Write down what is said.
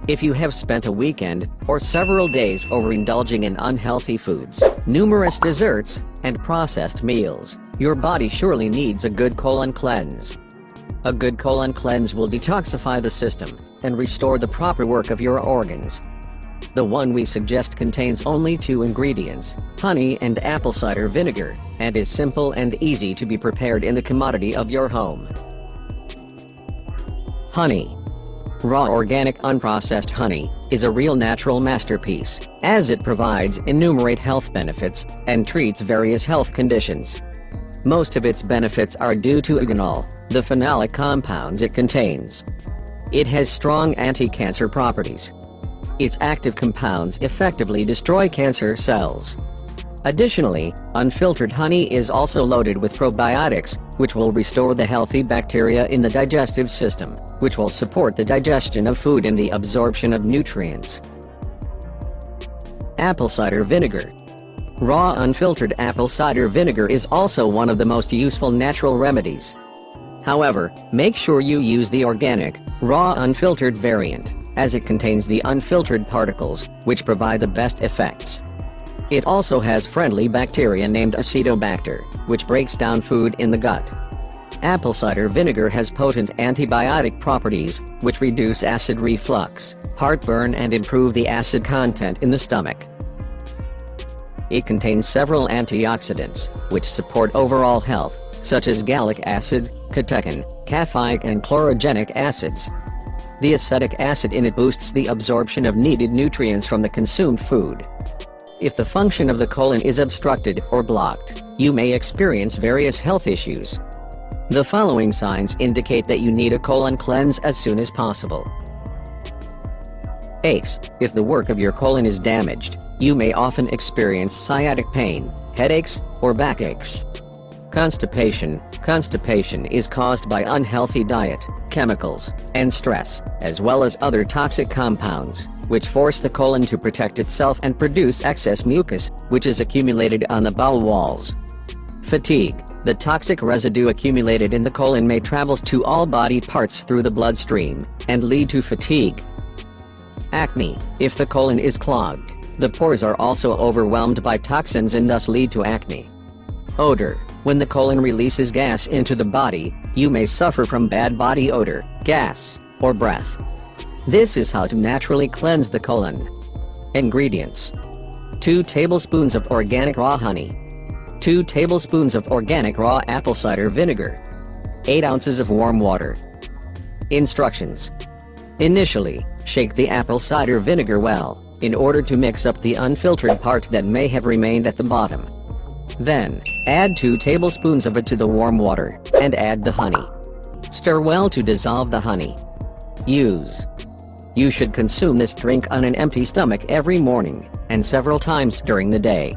If you have spent a weekend, or several days overindulging in unhealthy foods, numerous desserts, and processed meals, your body surely needs a good colon cleanse. A good colon cleanse will detoxify the system, and restore the proper work of your organs. The one we suggest contains only 2 ingredients, honey and apple cider vinegar, and is simple and easy to be prepared in the commodity of your home. Honey. Raw organic unprocessed honey is a real natural masterpiece, as it provides innumerable health benefits and treats various health conditions. Most of its benefits are due to eugenol, the phenolic compounds it contains. It has strong anti-cancer properties. Its active compounds effectively destroy cancer cells. Additionally, unfiltered honey is also loaded with probiotics, which will restore the healthy bacteria in the digestive system, which will support the digestion of food and the absorption of nutrients. Apple cider vinegar. Raw unfiltered apple cider vinegar is also one of the most useful natural remedies. However, make sure you use the organic, raw unfiltered variant, as it contains the unfiltered particles, which provide the best effects. It also has friendly bacteria named Acetobacter, which breaks down food in the gut. Apple cider vinegar has potent antibiotic properties, which reduce acid reflux, heartburn and improve the acid content in the stomach. It contains several antioxidants, which support overall health, such as gallic acid, catechin, caffeic and chlorogenic acids. The acetic acid in it boosts the absorption of needed nutrients from the consumed food. If the function of the colon is obstructed or blocked, you may experience various health issues. The following signs indicate that you need a colon cleanse as soon as possible. Aches. If the work of your colon is damaged, you may often experience sciatic pain, headaches, or backaches. Constipation. Constipation is caused by unhealthy diet, chemicals, and stress, as well as other toxic compounds, which force the colon to protect itself and produce excess mucus, which is accumulated on the bowel walls. Fatigue. The toxic residue accumulated in the colon may travel to all body parts through the bloodstream, and lead to fatigue. Acne. If the colon is clogged, the pores are also overwhelmed by toxins and thus lead to acne. Odor. When the colon releases gas into the body, you may suffer from bad body odor, gas, or breath. This is how to naturally cleanse the colon. Ingredients: 2 tablespoons of organic raw honey, 2 tablespoons of organic raw apple cider vinegar, 8 ounces of warm water. Instructions: initially, shake the apple cider vinegar well, in order to mix up the unfiltered part that may have remained at the bottom. Then, add 2 tablespoons of it to the warm water, and add the honey. Stir well to dissolve the honey. Use. You should consume this drink on an empty stomach every morning, and several times during the day.